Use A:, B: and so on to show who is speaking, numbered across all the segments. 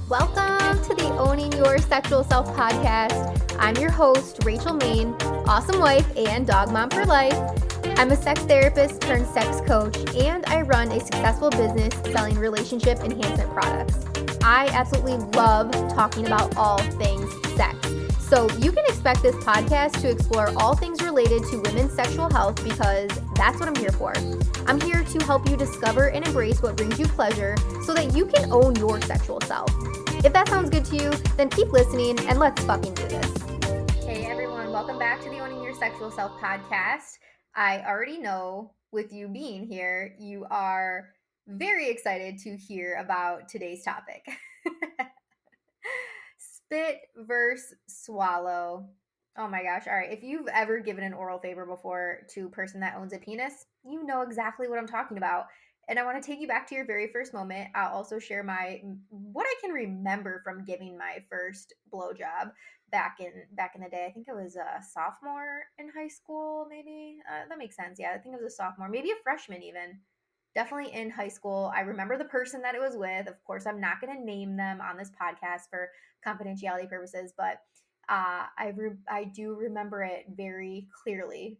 A: Welcome to the Owning Your Sexual Self podcast. I'm your host, Rachel Main, awesome wife and dog mom for life. I'm a sex therapist turned sex coach, and I run a successful business selling relationship enhancement products. I absolutely love talking about all things sex. So you can expect this podcast to explore all things related to women's sexual health because that's what I'm here for. I'm here to help you discover and embrace what brings you pleasure so that you can own your sexual self. If that sounds good to you, then keep listening and let's fucking do this. Hey everyone, welcome back to the Owning Your Sexual Self podcast. I already know with you being here, you are very excited to hear about today's topic. Spit versus swallow. Oh my gosh. All right. If you've ever given an oral favor before to a person that owns a penis, you know exactly what I'm talking about. And I want to take you back to your very first moment. I'll also share what I can remember from giving my first blowjob back in the day. I think it was a sophomore in high school, maybe. That makes sense. Yeah, I think it was a sophomore, maybe a freshman even. Definitely in high school. I remember the person that it was with. Of course, I'm not going to name them on this podcast for confidentiality purposes, but I do remember it very clearly.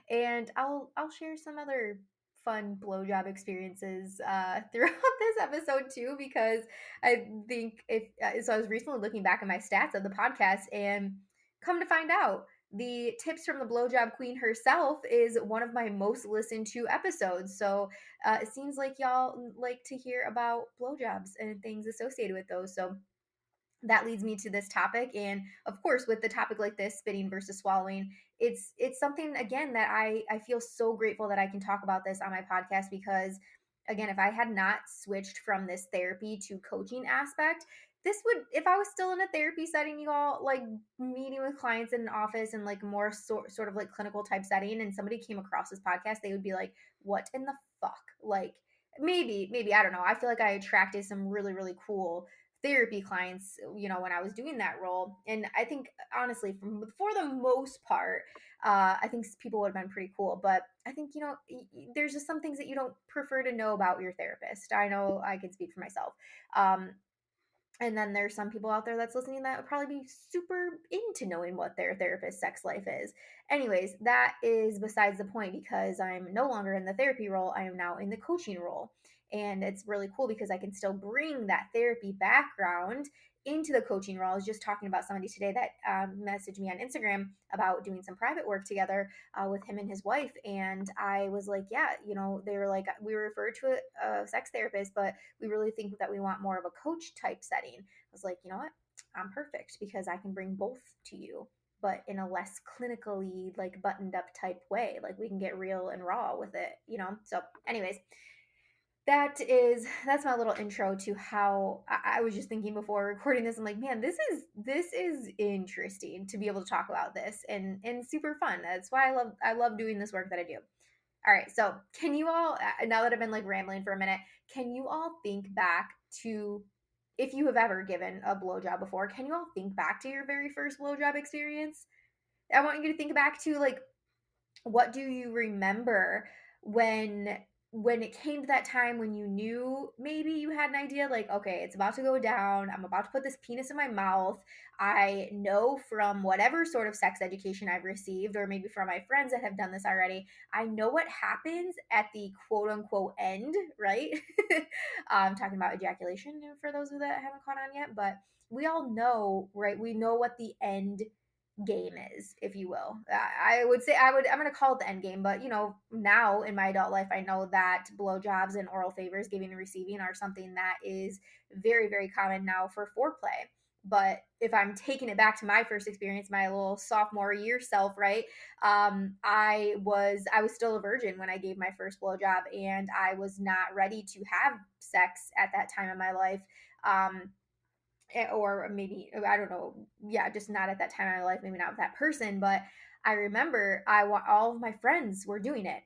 A: And I'll share some other fun blowjob experiences throughout this episode too, because I think so I was recently looking back at my stats of the podcast and come to find out the tips from the blowjob queen herself is one of my most listened to episodes. So it seems like y'all like to hear about blowjobs and things associated with those. So that leads me to this topic, and of course with the topic like this, spitting versus swallowing, it's something again that I feel so grateful that I can talk about this on my podcast, because again, if I had not switched from this therapy to coaching aspect, this would, if I was still in a therapy setting, you all, like meeting with clients in an office and like more sort of like clinical type setting, and somebody came across this podcast, they would be like, what in the fuck? Like maybe I don't know, I feel like I attracted some really cool therapy clients, when I was doing that role. And I think honestly, for the most part, I think people would have been pretty cool. But I think, there's just some things that you don't prefer to know about your therapist. I know I can speak for myself. And then there's some people out there that's listening that would probably be super into knowing what their therapist's sex life is. Anyways, that is besides the point, because I'm no longer in the therapy role. I am now in the coaching role. And it's really cool because I can still bring that therapy background into the coaching role. I was just talking about somebody today that messaged me on Instagram about doing some private work together with him and his wife. And I was like, yeah, they were like, we refer to a sex therapist, but we really think that we want more of a coach type setting. I was like, you know what? I'm perfect because I can bring both to you, but in a less clinically like buttoned up type way. Like we can get real and raw with it, So anyways, that's my little intro to how I was just thinking before recording this. I'm like, man, this is interesting to be able to talk about this, and super fun. That's why I love doing this work that I do. All right, so can you all, now that I've been like rambling for a minute, can you all think back to, if you have ever given a blowjob before, can you all think back to your very first blowjob experience? I want you to think back to like, what do you remember when it came to that time when you knew, maybe you had an idea like, okay, it's about to go down, I'm about to put this penis in my mouth. I know from whatever sort of sex education I've received, or maybe from my friends that have done this already, I know what happens at the quote unquote end, right? I'm talking about ejaculation for those of that haven't caught on yet, but we all know, right? We know what the end game is, if you will. I would say I'm going to call it the end game, but now in my adult life, I know that blowjobs and oral favors, giving and receiving, are something that is very common now for foreplay. But if I'm taking it back to my first experience, my little sophomore year self, right? I was still a virgin when I gave my first blowjob, and I was not ready to have sex at that time in my life. Or maybe, I don't know, yeah, just not at that time in my life, maybe not with that person. But I remember all of my friends were doing it.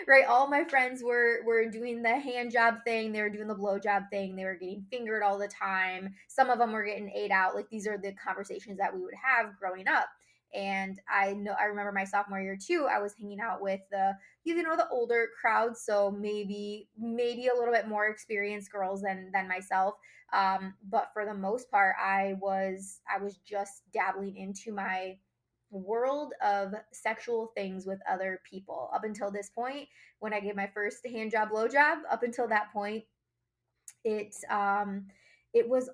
A: Right, all my friends were doing the hand job thing, they were doing the blow job thing, they were getting fingered all the time, some of them were getting ate out. Like, these are the conversations that we would have growing up. And I remember my sophomore year too, I was hanging out with the older crowd, so maybe a little bit more experienced girls than myself. But for the most part, I was just dabbling into my world of sexual things with other people up until this point. When I gave my first hand job, blow job, up until that point, it it was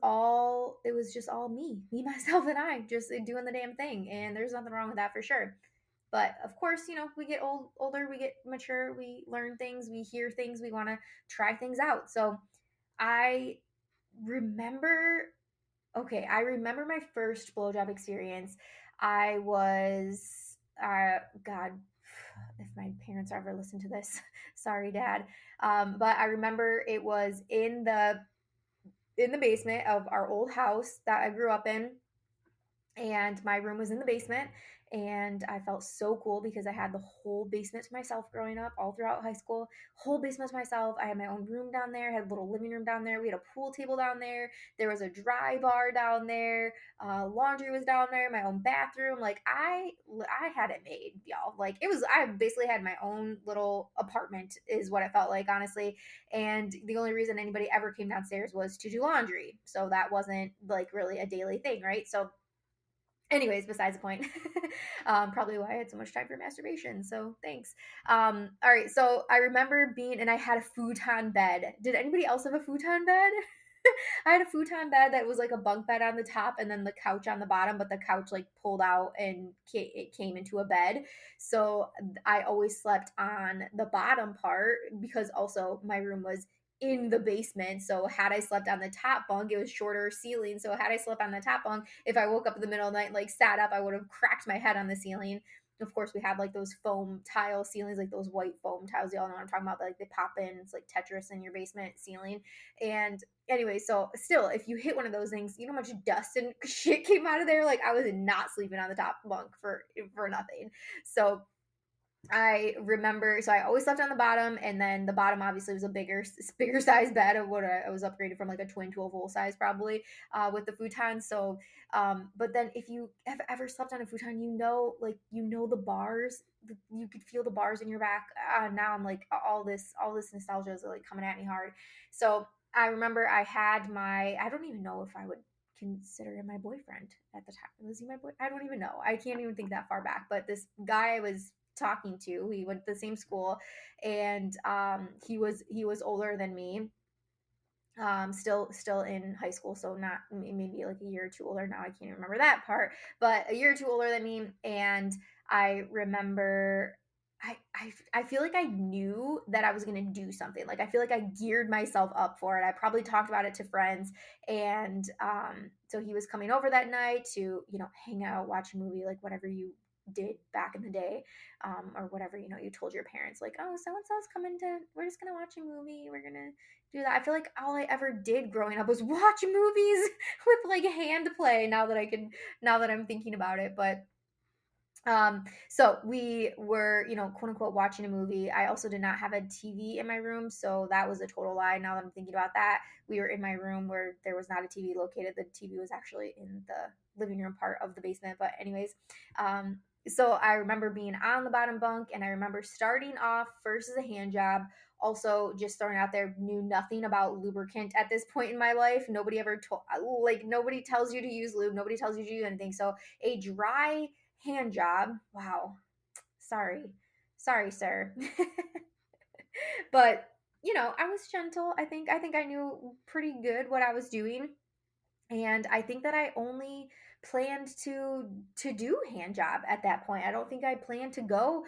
A: just all me, myself, and I just doing the damn thing. And there's nothing wrong with that for sure. But of course, we get older, we get mature, we learn things, we hear things, we want to try things out. So I remember I remember my first blowjob experience. I was, God, if my parents ever listen to this, sorry, Dad. But I remember it was in the basement of our old house that I grew up in, and my room was in the basement, and I felt so cool because I had the whole basement to myself growing up all throughout high school. Whole basement to myself. I had my own room down there, had a little living room down there, we had a pool table down there, there was a dry bar down there, laundry was down there, my own bathroom. Like I had it made, y'all. Like it was, I basically had my own little apartment is what it felt like, honestly. And the only reason anybody ever came downstairs was to do laundry, so that wasn't like really a daily thing, right? So anyways, besides the point. Probably why I had so much time for masturbation, so thanks. All right, so I remember and I had a futon bed. Did anybody else have a futon bed? I had a futon bed that was like a bunk bed on the top and then the couch on the bottom, but the couch like pulled out and it came into a bed. So I always slept on the bottom part because also my room was in the basement. So had I slept on the top bunk, it was shorter ceiling. So had I slept on the top bunk, if I woke up in the middle of the night, like sat up, I would have cracked my head on the ceiling. Of course, we had like those foam tile ceilings, like those white foam tiles. Y'all know what I'm talking about. Like they pop in. It's like Tetris in your basement ceiling. And anyway, so still, if you hit one of those things, you know how much dust and shit came out of there. Like I was not sleeping on the top bunk for nothing. So I remember, so I always slept on the bottom, and then the bottom obviously was a bigger size bed of what I was upgraded from like a twin to a full size probably with the futon. So, but then if you have ever slept on a futon, like the bars, you could feel the bars in your back. Now I'm like all this nostalgia is like coming at me hard. So I remember I don't even know if I would consider him my boyfriend at the time. Was he my boy? I don't even know. I can't even think that far back. But this guy I was talking to, we went to the same school, and he was older than me, still in high school, so not maybe like a year or two older. Now I can't remember that part, but a year or two older than me. And I remember I feel like I knew that I was gonna do something. Like I feel like I geared myself up for it. I probably talked about it to friends, and so he was coming over that night to hang out, watch a movie, like whatever you did back in the day, or whatever you told your parents, like, oh, so and so's coming to, we're just gonna watch a movie, we're gonna do that. I feel like all I ever did growing up was watch movies with like hand play. Now that I'm thinking about it, but so we were, quote unquote, watching a movie. I also did not have a TV in my room, so that was a total lie. Now that I'm thinking about that, we were in my room where there was not a TV located. The TV was actually in the living room part of the basement. But anyways, so I remember being on the bottom bunk, and I remember starting off first as a hand job. Also, just throwing out there, knew nothing about lubricant at this point in my life. Nobody ever told, like, nobody tells you to use lube. Nobody tells you to do anything. So a dry hand job. Wow. Sorry, sir. But, I was gentle. I think I knew pretty good what I was doing. And I think that I only planned to do hand job at that point. I don't think I planned to go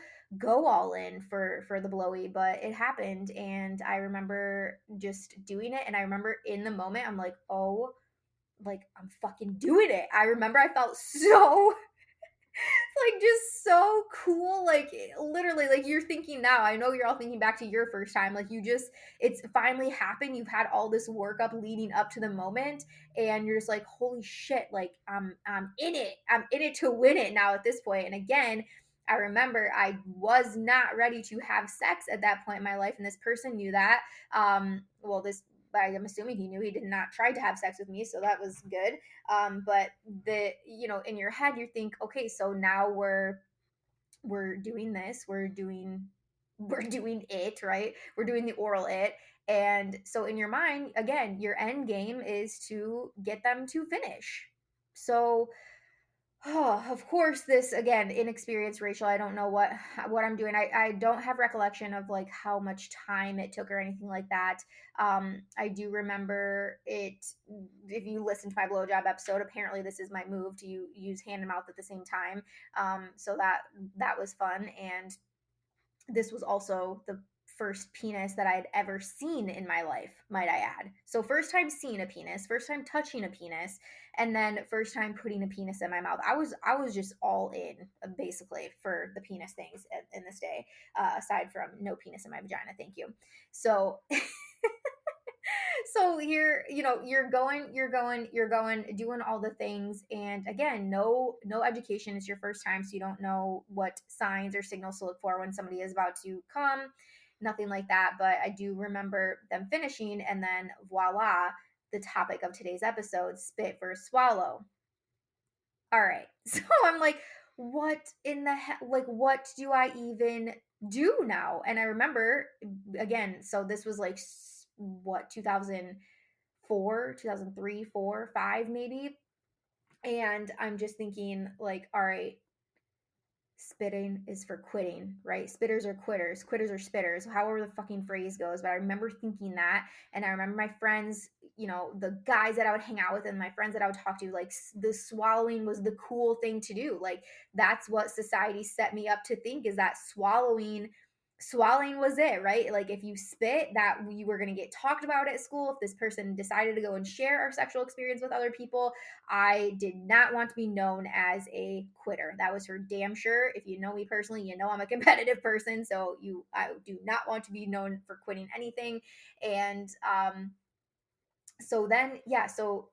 A: all in for the blowy, but it happened, and I remember just doing it. And I remember in the moment I'm like, "Oh, like I'm fucking doing it." I remember I felt so like just so cool, like literally, like you're thinking now, I know you're all thinking back to your first time, like it's finally happened, you've had all this work up leading up to the moment, and you're just like, holy shit, like I'm in it to win it now at this point. And again, I remember I was not ready to have sex at that point in my life, and this person knew that. Well, this I'm assuming he knew. He did not try to have sex with me, so that was good. But in your head you think, okay, so now we're doing this, we're doing it, right? We're doing the oral it. And so in your mind, again, your end game is to get them to finish. So oh, of course, this again, inexperienced Rachel. I don't know what I'm doing. I don't have recollection of like how much time it took or anything like that. I do remember it. If you listen to my blowjob episode, apparently this is my move to use hand and mouth at the same time. So that was fun, and this was also the first penis that I had ever seen in my life, might I add. So, first time seeing a penis, first time touching a penis, and then first time putting a penis in my mouth. I was just all in, basically, for the penis things in this day, aside from no penis in my vagina. Thank you. So, so you're going doing all the things, and again, no education. It's your first time, so you don't know what signs or signals to look for when somebody is about to come, nothing like that. But I do remember them finishing, and then voila, the topic of today's episode: spit versus swallow. All right. So I'm like, what in the heck? Like, what do I even do now? And I remember, again, so this was like, what, 2004, 2003, 4, 5, maybe. And I'm just thinking, like, all right, spitting is for quitting, right? Spitters are quitters, quitters are spitters, however the fucking phrase goes. But I remember thinking that. And I remember my friends, the guys that I would hang out with and my friends that I would talk to, like, the swallowing was the cool thing to do. Like, that's what society set me up to think, is that swallowing was it, right? Like, if you spit, that you were going to get talked about at school. If this person decided to go and share our sexual experience with other people, I did not want to be known as a quitter. That was for damn sure. If you know me personally, you know I'm a competitive person, so I do not want to be known for quitting anything. And so then, yeah, so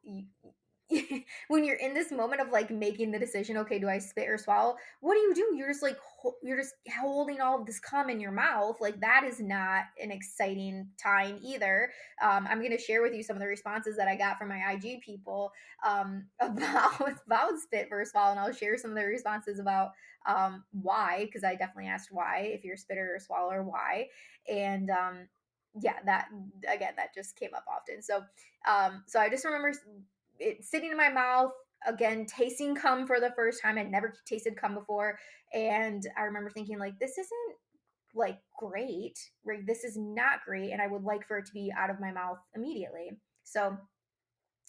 A: when you're in this moment of like making the decision, okay, do I spit or swallow? What do? You're just like you're just holding all of this cum in your mouth. Like, that is not an exciting time either. I'm gonna share with you some of the responses that I got from my IG people, about spit versus swallow, and I'll share some of the responses about why, because I definitely asked why, if you're a spitter or a swallower, why. And yeah, that, again, that just came up often. So I just remember it sitting in my mouth, again, tasting cum for the first time. I'd never tasted cum before. And I remember thinking, like, this isn't like great, right? This is not great. And I would like for it to be out of my mouth immediately. So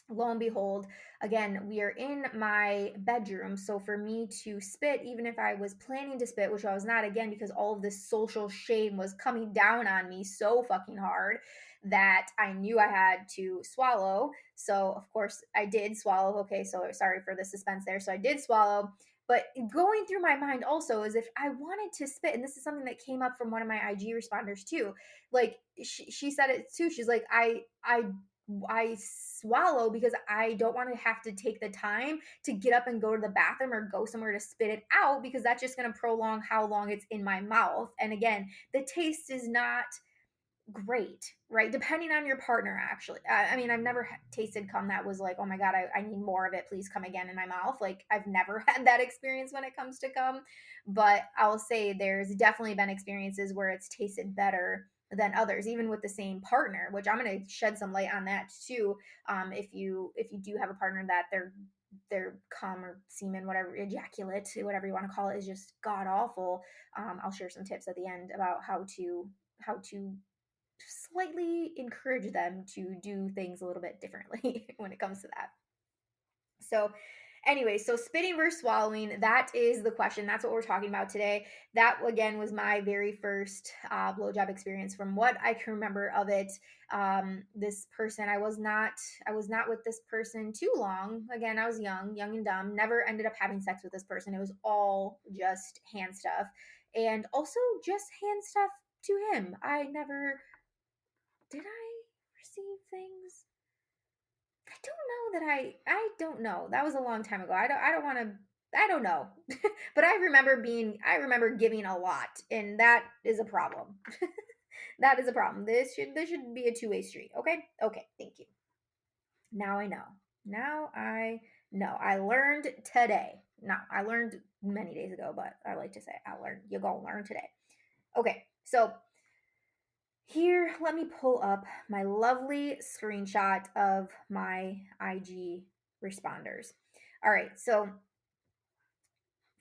A: lo and behold, again, we are in my bedroom. So for me to spit, even if I was planning to spit, which I was not, again, because all of this social shame was coming down on me so fucking hard, that I knew I had to swallow. So of course I did swallow. Okay, so sorry for the suspense there. So I did swallow. But going through my mind also is, if I wanted to spit, and this is something that came up from one of my IG responders too. Like, she said it too. She's like, I swallow because I don't want to have to take the time to get up and go to the bathroom or go somewhere to spit it out, because that's just going to prolong how long it's in my mouth. And again, the taste is not great, right? Depending on your partner, actually. I mean, I've never tasted cum that was like, oh my God, I need more of it. Please come again in my mouth. Like, I've never had that experience when it comes to cum. But I'll say there's definitely been experiences where it's tasted better than others, even with the same partner, which I'm going to shed some light on that too. If you do have a partner that their cum or semen, whatever, ejaculate, whatever you want to call it, is just god awful. I'll share some tips at the end about how to slightly encourage them to do things a little bit differently when it comes to that. So, anyway, so spitting versus swallowing, that is the question. That's what we're talking about today. That, again, was my very first blowjob experience from what I can remember of it. This person, I was not with this person too long. Again, I was young and dumb. Never ended up having sex with this person. It was all just hand stuff, and also just hand stuff to him. I never did I receive things? I don't know. That was a long time ago. I don't want to I don't know. But I remember giving a lot, and that is a problem. That is a problem. This should be a two-way street. Okay? Okay, thank you. Now I know. Now I know. I learned today. No, I learned many days ago, but I like to say I learned. You're gonna learn today. Okay, so here, let me pull up my lovely screenshot of my IG responders. All right, so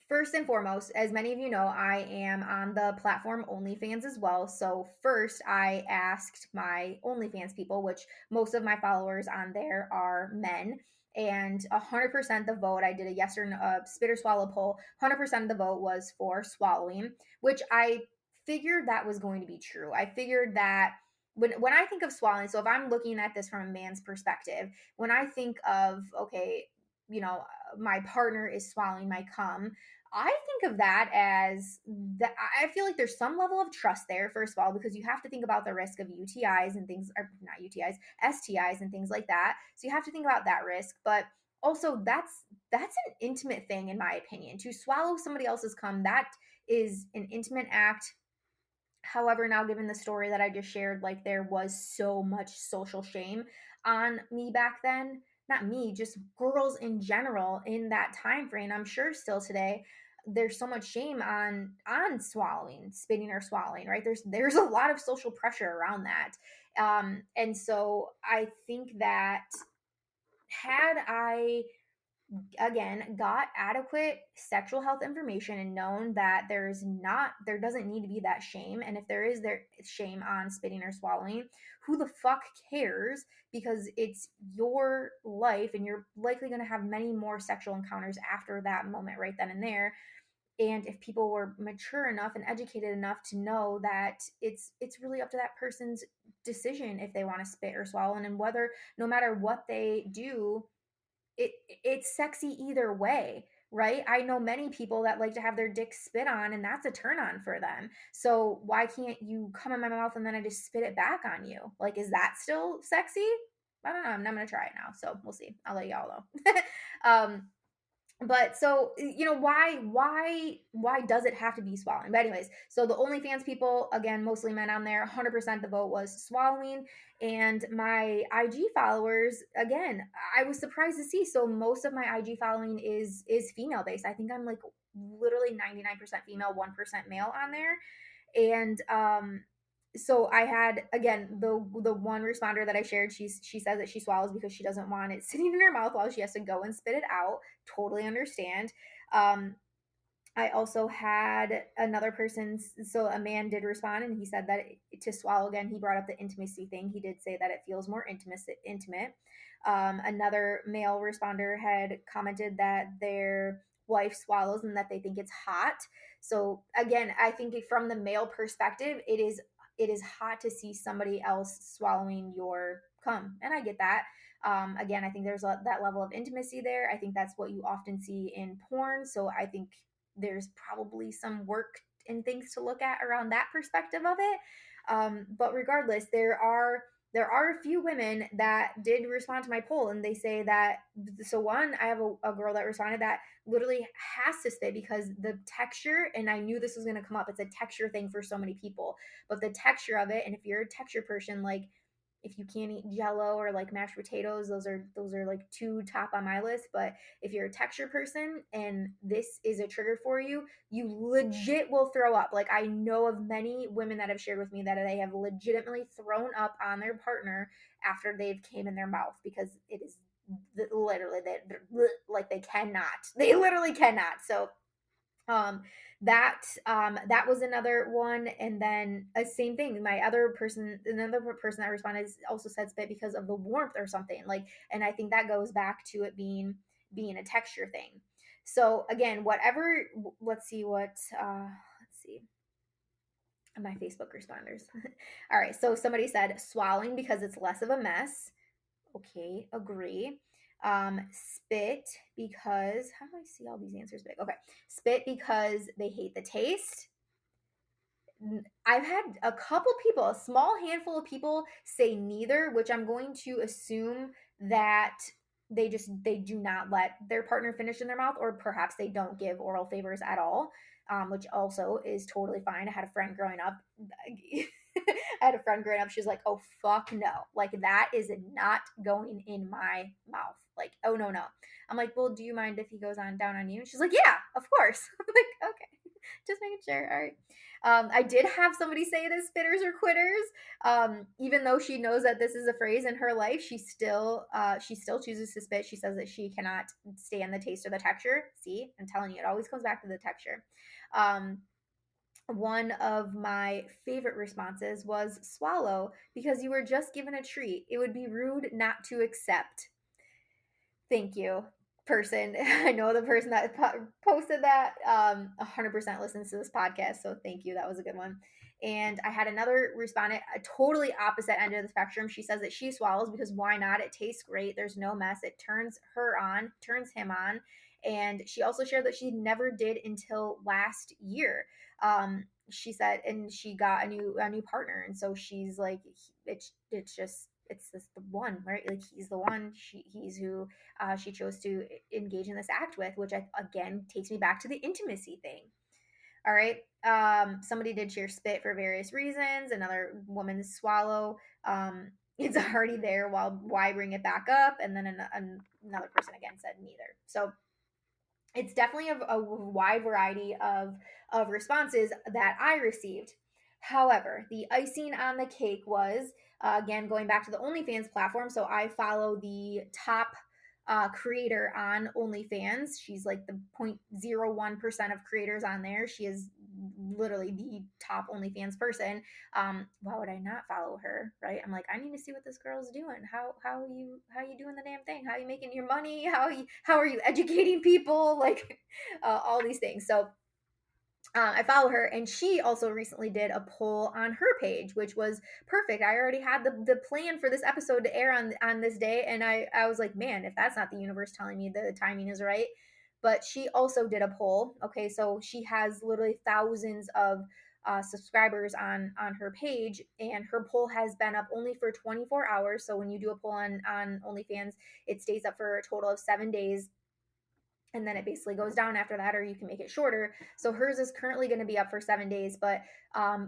A: first and foremost, as many of you know, I am on the platform OnlyFans as well. So, first, I asked my OnlyFans people, which most of my followers on there are men, and 100% the vote, I did a yes or no, spit or swallow poll. 100% of the vote was for swallowing, which I figured that was going to be true. I figured that when I think of swallowing, so if I'm looking at this from a man's perspective, when I think of, okay, my partner is swallowing my cum, I think of that as that. I feel like there's some level of trust there, first of all, because you have to think about the risk of UTIs and things, or not UTIs, STIs and things like that. So you have to think about that risk. But also, that's an intimate thing, in my opinion. To swallow somebody else's cum, that is an intimate act. However, now given the story that I just shared, like there was so much social shame on me back then. Not me, just girls in general in that time frame. I'm sure still today there's so much shame on swallowing, spitting or swallowing, right? There's a lot of social pressure around that. And so I think that had I again got adequate sexual health information and known that there doesn't need to be that shame, and if there shame on spitting or swallowing, who the fuck cares, because it's your life and you're likely going to have many more sexual encounters after that moment right then and there. And if people were mature enough and educated enough to know that it's really up to that person's decision if they want to spit or swallow, and whether, no matter what they do, it it's sexy either way, right? I know many people that like to have their dick spit on, and that's a turn on for them. So why can't you come in my mouth and then I just spit it back on you? Like, is that still sexy? I don't know. I'm gonna try it now, so we'll see. I'll let y'all know. But so, why does it have to be swallowing? But anyways, so the OnlyFans people, again, mostly men on there, 100% the vote was swallowing. And my IG followers, again, I was surprised to see, so most of my IG following is female based. I think I'm like literally 99% female, 1% male on there. And so I had, again, the one responder that I shared, she says that she swallows because she doesn't want it sitting in her mouth while she has to go and spit it out. Totally understand. um I also had another person, so a man did respond, and he said that to swallow, again, he brought up the intimacy thing. He did say that it feels more intimate. Another male responder had commented that their wife swallows and that they think it's hot. So again, I think from the male perspective, it is hot to see somebody else swallowing your cum, and I get that. Again, I think there's that level of intimacy there. I think that's what you often see in porn. So I think there's probably some work and things to look at around that perspective of it. But regardless, there are a few women that did respond to my poll, and they say that, so one, I have a girl that responded that literally has to spit because the texture, and I knew this was going to come up, it's a texture thing for so many people, but the texture of it, and if you're a texture person, like if you can't eat jello or like mashed potatoes, those are like two top on my list. But if you're a texture person and this is a trigger for you, you legit will throw up. Like, I know of many women that have shared with me that they have legitimately thrown up on their partner after they've came in their mouth, because it is literally like they cannot. They literally cannot. So um that was another one. And then a same thing, another person that responded also said spit because of the warmth or something, like, and I think that goes back to it being a texture thing. So again, whatever, let's see my Facebook responders. All right, so somebody said swallowing because it's less of a mess. Okay, agree. Spit because, how do I see all these answers big? Okay, spit because they hate the taste. I've had a couple people, a small handful of people say neither, which I'm going to assume that they do not let their partner finish in their mouth, or perhaps they don't give oral favors at all, which also is totally fine. I had a friend growing up. I had a friend growing up, she was like, oh, fuck no. Like, that is not going in my mouth. Like, oh, no, no. I'm like, well, do you mind if he goes on down on you? And she's like, yeah, of course. I'm like, okay, just making sure. All right. I did have somebody say this, spitters or quitters. Even though she knows that this is a phrase in her life, she still chooses to spit. She says that she cannot stand the taste or the texture. See, I'm telling you, it always comes back to the texture. Um, one of my favorite responses was swallow because you were just given a treat. It would be rude not to accept. Thank you, person. I know the person that posted that 100% listens to this podcast, so thank you. That was a good one. And I had another respondent, a totally opposite end of the spectrum. She says that she swallows because why not? It tastes great. There's no mess. It turns her on, turns him on. And she also shared that she never did until last year. She said, and she got a new partner, and so she's like, it's just it's the one, right? Like he's the one. He's who she chose to engage in this act with, which again takes me back to the intimacy thing. All right. Somebody did share spit for various reasons. Another woman swallow. It's already there. Why bring it back up? And then another person again said neither. So it's definitely a wide variety of responses that I received. However, the icing on the cake was again going back to the OnlyFans platform. So I follow the top creator on OnlyFans. She's like the 0.01% of creators on there. She is literally the top OnlyFans person. Why would I not follow her? Right? I'm like, I need to see what this girl's doing. How you doing the damn thing? How are you making your money? How are you educating people? Like all these things. So I follow her, and she also recently did a poll on her page, which was perfect. I already had the plan for this episode to air on this day, and I was like, man, if that's not the universe telling me the timing is right. But she also did a poll. Okay, so she has literally thousands of subscribers on her page, and her poll has been up only for 24 hours. So when you do a poll on OnlyFans, it stays up for a total of 7 days, and then it basically goes down after that, or you can make it shorter. So hers is currently going to be up for 7 days, but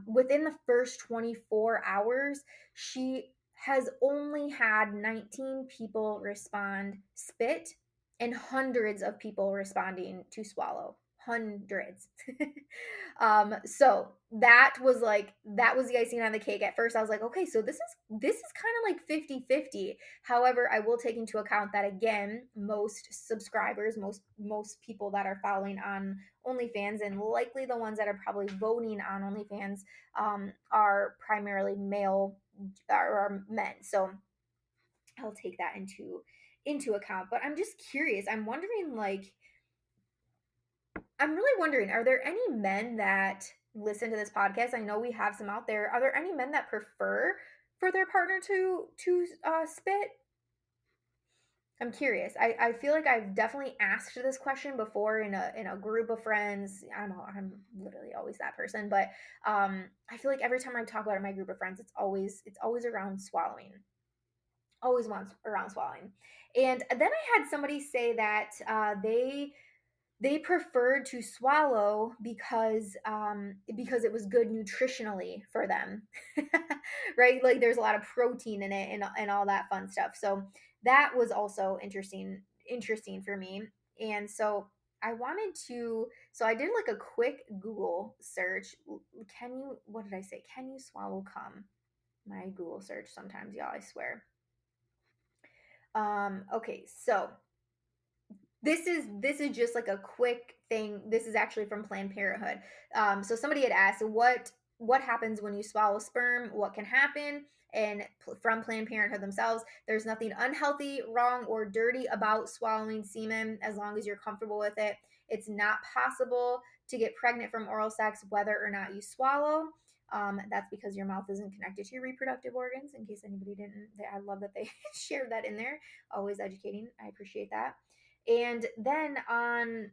A: within the first 24 hours, she has only had 19 people respond spit and hundreds of people responding to swallow. Hundreds. So that was the icing on the cake. At first I was like, okay, so this is kind of like 50-50. However, I will take into account that again, most subscribers, most people that are following on OnlyFans, and likely the ones that are probably voting on OnlyFans, are primarily male or men. So I'll take that into account. But I'm just curious. I'm really wondering, are there any men that listen to this podcast? I know we have some out there. Are there any men that prefer for their partner to spit? I'm curious. I feel like I've definitely asked this question before in a group of friends. I'm literally always that person, but I feel like every time I talk about it in my group of friends, it's always around swallowing. Always wants around swallowing. And then I had somebody say that they preferred to swallow because it was good nutritionally for them. Right, like there's a lot of protein in it and all that fun stuff. So that was also interesting for me. And so I did like a quick Google search. What did I say, can you swallow cum? My Google search sometimes, y'all, I swear. Okay, so this is just like a quick thing. This is actually from Planned Parenthood. So somebody had asked, what happens when you swallow sperm? What can happen? And from Planned Parenthood themselves, there's nothing unhealthy, wrong, or dirty about swallowing semen as long as you're comfortable with it. It's not possible to get pregnant from oral sex whether or not you swallow. That's because your mouth isn't connected to your reproductive organs. In case anybody didn't, I love that they shared that in there. Always educating. I appreciate that. And then on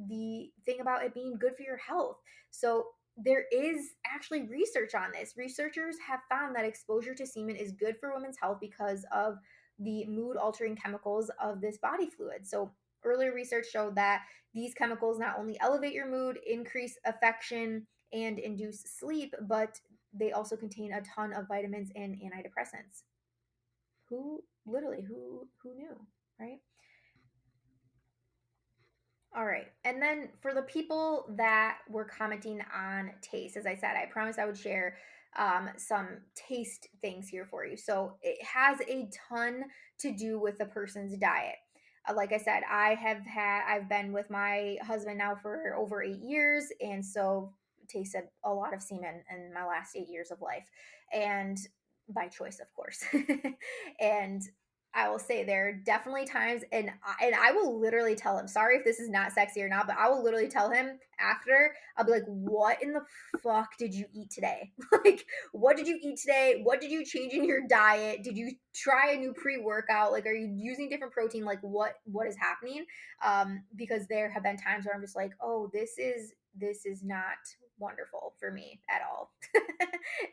A: the thing about it being good for your health. So there is actually research on this. Researchers have found that exposure to semen is good for women's health because of the mood altering chemicals of this body fluid. So earlier research showed that these chemicals not only elevate your mood, increase affection, and induce sleep, but they also contain a ton of vitamins and antidepressants. Who knew, right? All right. And then for the people that were commenting on taste, as I said, I promised I would share some taste things here for you. So it has a ton to do with the person's diet. Like I said, I've been with my husband now for over 8 years, and so tasted a lot of semen in my last 8 years of life, and by choice, of course. And I will say there are definitely times, and I will literally tell him. Sorry if this is not sexy or not, but I will literally tell him after. I'll be like, "What in the fuck did you eat today? Like, what did you eat today? What did you change in your diet? Did you try a new pre-workout? Like, are you using different protein? Like, what is happening?" Because there have been times where I'm just like, "Oh, this is not wonderful for me at all."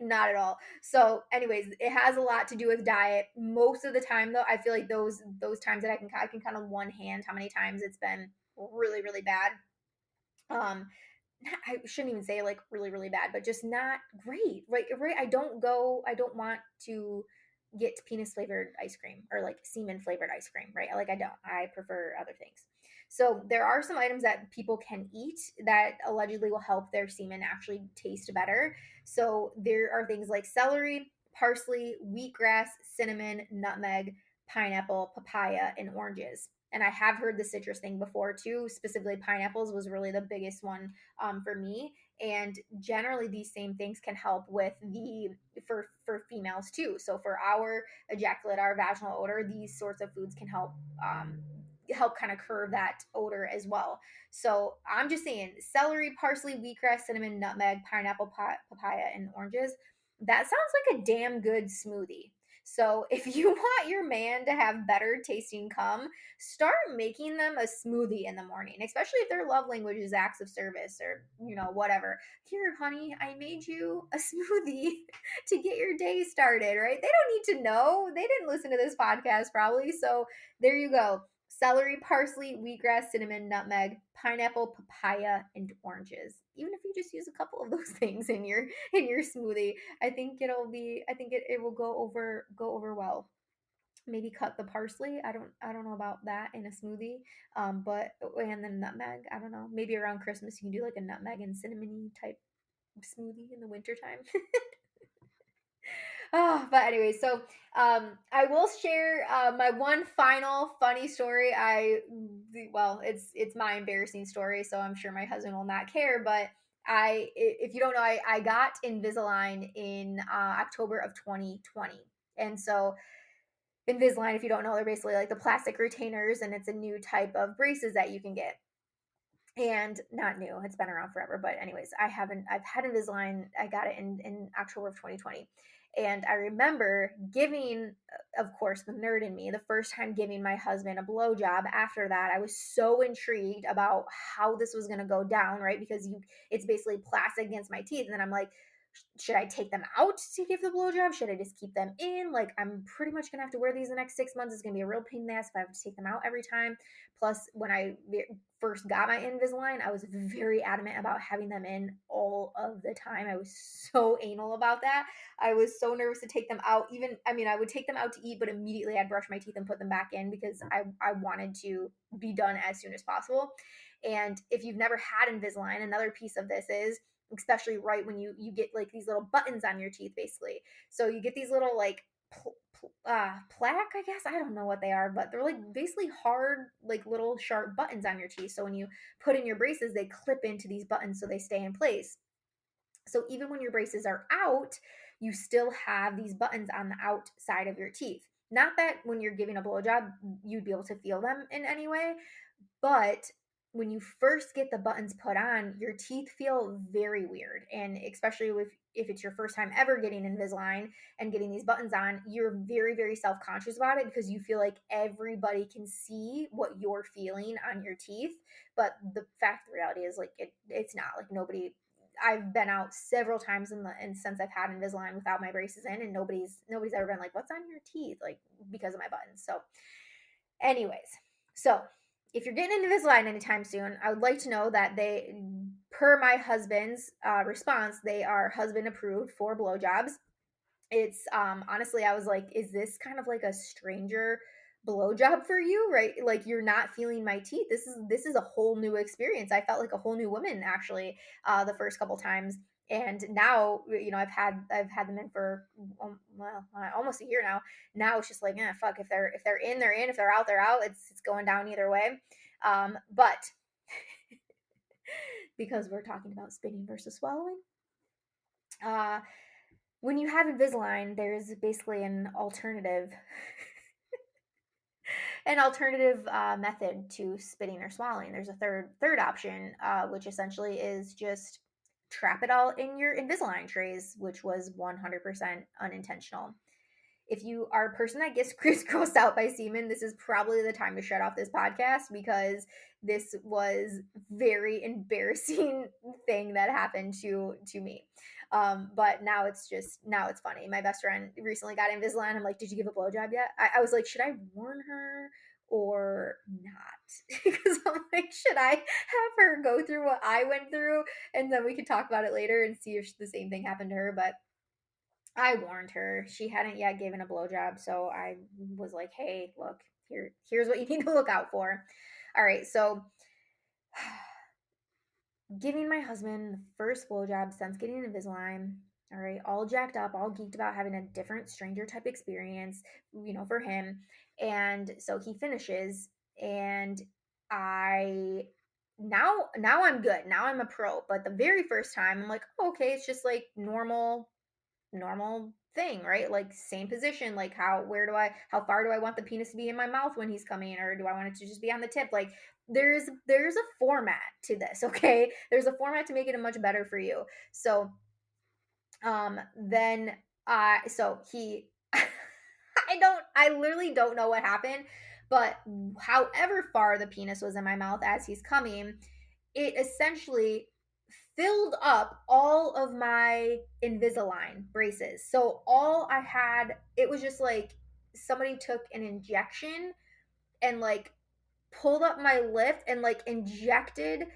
A: Not at all. So, anyways, it has a lot to do with diet. Most of the time, though, I feel like those times that I can kind of one hand how many times it's been really really bad. Um, I shouldn't even say like really really bad, but just not great. Right. I don't want to get penis flavored ice cream or like semen flavored ice cream. Right. Like I don't. I prefer other things. So there are some items that people can eat that allegedly will help their semen actually taste better. So there are things like celery, parsley, wheatgrass, cinnamon, nutmeg, pineapple, papaya, and oranges. And I have heard the citrus thing before too. Specifically, pineapples was really the biggest one for me. And generally, these same things can help with the for females too. So for our ejaculate, our vaginal odor, these sorts of foods can help kind of curb that odor as well. So I'm just saying celery, parsley, wheatgrass, cinnamon, nutmeg, pineapple, papaya, and oranges. That sounds like a damn good smoothie. So if you want your man to have better tasting cum, start making them a smoothie in the morning, especially if their love language is acts of service or, whatever. Here, honey, I made you a smoothie to get your day started, right? They don't need to know. They didn't listen to this podcast probably. So there you go. Celery, parsley, wheatgrass, cinnamon, nutmeg, pineapple, papaya, and oranges. Even if you just use a couple of those things in your smoothie, I think it will go over well. Maybe cut the parsley. I don't know about that in a smoothie. But and then nutmeg. I don't know. Maybe around Christmas you can do like a nutmeg and cinnamony type smoothie in the wintertime. But anyway, so I will share my one final funny story. It's my embarrassing story, so I'm sure my husband will not care. But if you don't know, I got Invisalign in October of 2020, and so Invisalign, if you don't know, they're basically like the plastic retainers, and it's a new type of braces that you can get. And not new, it's been around forever. But anyways, I've had Invisalign. I got it in October of 2020. And I remember giving, of course, the nerd in me, the first time giving my husband a blowjob. After that, I was so intrigued about how this was going to go down, right? Because it's basically plastic against my teeth. And then I'm like, should I take them out to give the blowjob? Should I just keep them in? Like, I'm pretty much gonna have to wear these the next 6 months. It's gonna be a real pain in the ass if I have to take them out every time. Plus, when I first got my Invisalign, I was very adamant about having them in all of the time. I was so anal about that. I was so nervous to take them out. I would take them out to eat, but immediately I'd brush my teeth and put them back in because I wanted to be done as soon as possible. And if you've never had Invisalign, another piece of this is, especially right when you get like these little buttons on your teeth, basically. So you get these little like plaque, I guess. I don't know what they are, but they're like basically hard, like little sharp buttons on your teeth. So when you put in your braces, they clip into these buttons so they stay in place. So even when your braces are out, you still have these buttons on the outside of your teeth. Not that when you're giving a blowjob, you'd be able to feel them in any way, but when you first get the buttons put on, your teeth feel very weird. And especially if it's your first time ever getting Invisalign and getting these buttons on, you're very, very self-conscious about it because you feel like everybody can see what you're feeling on your teeth. But the fact, the reality is like it's not like nobody. I've been out several times and since I've had Invisalign without my braces in, and nobody's ever been like, "What's on your teeth?" Like because of my buttons. So, anyways, so if you're getting into Invisalign anytime soon, I would like to know that they per my husband's response, they are husband approved for blowjobs. It's honestly, I was like, is this kind of like a stranger blowjob for you, right? Like you're not feeling my teeth. This is a whole new experience. I felt like a whole new woman actually the first couple times. And now, I've had them in for almost a year now. Now it's just like, yeah, fuck. If they're in, they're in. If they're out, they're out. It's going down either way. But because we're talking about spitting versus swallowing, uh, when you have Invisalign, there's basically an alternative method to spitting or swallowing. There's a third option, which essentially is just trap it all in your Invisalign trays, which was 100% unintentional. If you are a person that gets grossed out by semen, this is probably the time to shut off this podcast, because this was very embarrassing thing that happened to me. But now it's funny. My best friend recently got Invisalign. I'm like, did you give a blowjob yet? I was like, should I warn her or not? Because I'm like, should I have her go through what I went through, and then we can talk about it later and see if the same thing happened to her. But I warned her. She hadn't yet given a blowjob, so I was like, "Hey, look, here's what you need to look out for." All right, so giving my husband the first blowjob since getting Invisalign. All right, all jacked up, all geeked about having a different stranger type experience, for him. And so he finishes, and I now I'm good. Now I'm a pro. But the very first time, I'm like, oh, okay, it's just like normal thing, right? Like same position, like how far do I want the penis to be in my mouth when he's coming, or do I want it to just be on the tip? Like there's a format to this, okay? There's a format to make it much better for you. So then so he I literally don't know what happened, but however far the penis was in my mouth as he's coming, it essentially filled up all of my Invisalign braces. So all I had, it was just like somebody took an injection and like pulled up my lip and like injected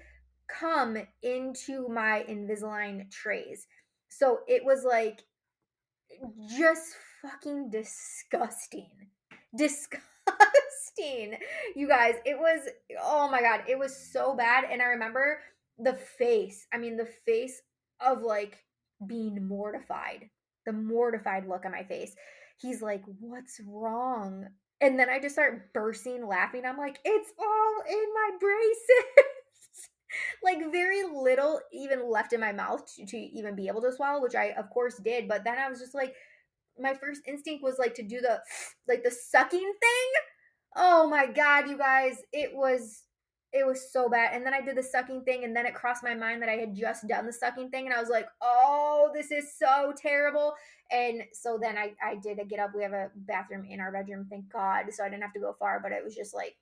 A: cum into my Invisalign trays. So it was like just fucking disgusting. Disgusting. You guys, it was, oh my God, it was so bad. And I remember the face. I mean, the face of like being mortified, the mortified look on my face. He's like, what's wrong? And then I just start bursting laughing. I'm like, it's all in my braces. Like very little even left in my mouth to even be able to swallow, which I of course did. But then I was just like, my first instinct was like to do the sucking thing. Oh my God, you guys, it was so bad. And then I did the sucking thing, and then it crossed my mind that I had just done the sucking thing, and I was like, oh, this is so terrible. And so then I did a get up. We have a bathroom in our bedroom, thank God, so I didn't have to go far. But it was just like,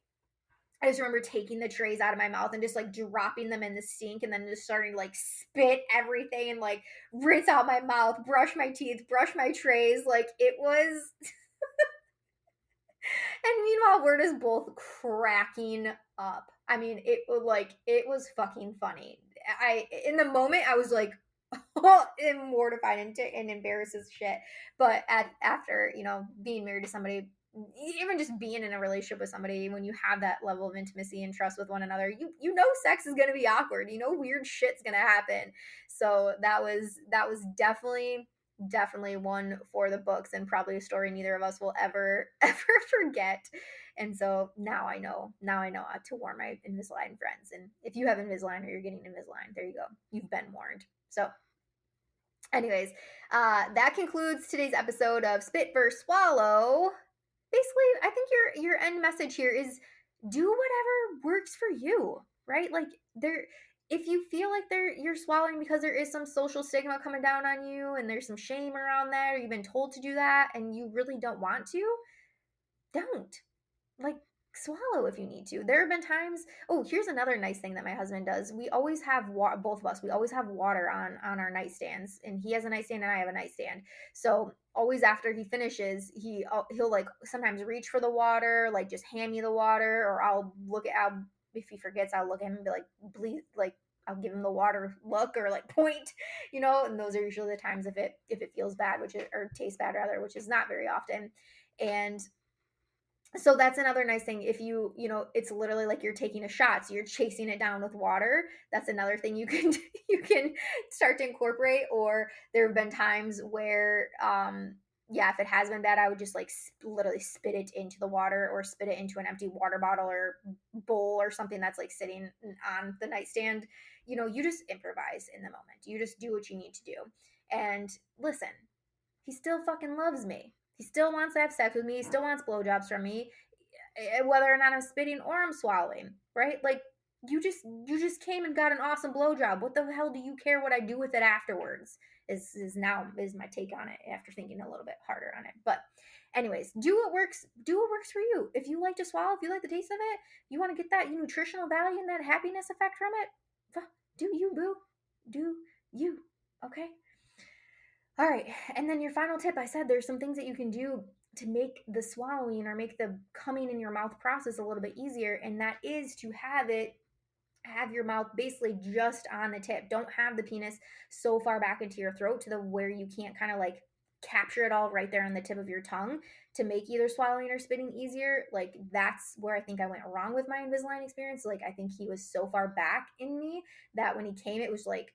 A: I just remember taking the trays out of my mouth and just like dropping them in the sink, and then just starting to like spit everything and like rinse out my mouth, brush my teeth, brush my trays. Like it was. And meanwhile, we're just both cracking up. I mean, it was fucking funny. In the moment I was like mortified and embarrassed as shit. But after being married to somebody, even just being in a relationship with somebody, when you have that level of intimacy and trust with one another, you know sex is gonna be awkward. Weird shit's gonna happen. So that was definitely one for the books, and probably a story neither of us will ever forget. And so now I know how to warn my Invisalign friends. And if you have Invisalign or you're getting Invisalign, there you go, you've been warned. So anyways, that concludes today's episode of Spit vs. Swallow. Basically, I think your end message here is do whatever works for you, right? Like if you feel like you're swallowing because there is some social stigma coming down on you, and there's some shame around that, or you've been told to do that and you really don't want to, don't. Like swallow if you need to. There have been times. Oh, here's another nice thing that my husband does. We always have both of us. We always have water on our nightstands, and he has a nightstand and I have a nightstand. So always after he finishes, he'll like sometimes reach for the water, like just hand me the water, or I'll if he forgets, I'll look at him and be like, please, like I'll give him the water look or like point, and those are usually the times if it feels bad, or tastes bad rather, which is not very often. And so that's another nice thing. If it's literally like you're taking a shot, so you're chasing it down with water. That's another thing you can start to incorporate. Or there have been times where if it has been bad, I would just like literally spit it into the water, or spit it into an empty water bottle or bowl or something that's like sitting on the nightstand. You just improvise in the moment. You just do what you need to do. And listen, he still fucking loves me. He still wants to have sex with me. He still wants blowjobs from me, whether or not I'm spitting or I'm swallowing, right? Like, you just came and got an awesome blowjob. What the hell do you care what I do with it afterwards? Is my take on it after thinking a little bit harder on it. But anyways, do what works for you. If you like to swallow, if you like the taste of it, you want to get that nutritional value and that happiness effect from it, do you, boo. Do you, okay? All right, and then your final tip, I said there's some things that you can do to make the swallowing or make the coming in your mouth process a little bit easier, and that is to have your mouth basically just on the tip. Don't have the penis so far back into your throat to the where you can't kind of like capture it all right there on the tip of your tongue to make either swallowing or spitting easier. Like, that's where I think I went wrong with my Invisalign experience. Like, I think he was so far back in me that when he came, it was like,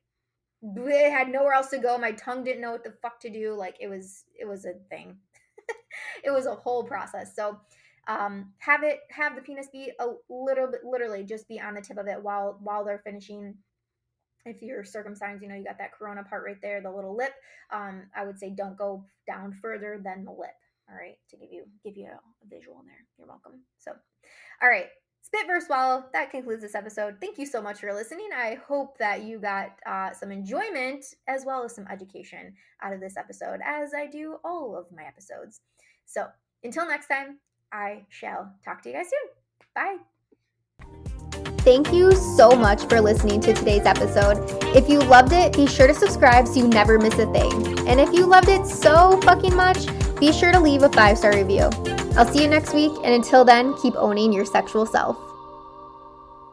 A: it had nowhere else to go. My tongue didn't know what the fuck to do. Like, it was a thing. It was a whole process. So have the penis be a little bit, literally just be on the tip of it while they're finishing. If you're circumcised, you got that corona part right there, the little lip. I would say don't go down further than the lip. All right, to give you a visual in there. You're welcome. So, all right. Spit versus swallow. That concludes this episode. Thank you so much for listening. I hope that you got some enjoyment as well as some education out of this episode, as I do all of my episodes. So until next time, I shall talk to you guys soon. Bye. Thank you so much for listening to today's episode. If you loved it, be sure to subscribe so you never miss a thing. And if you loved it so fucking much, be sure to leave a 5-star review. I'll see you next week, and until then, keep owning your sexual self.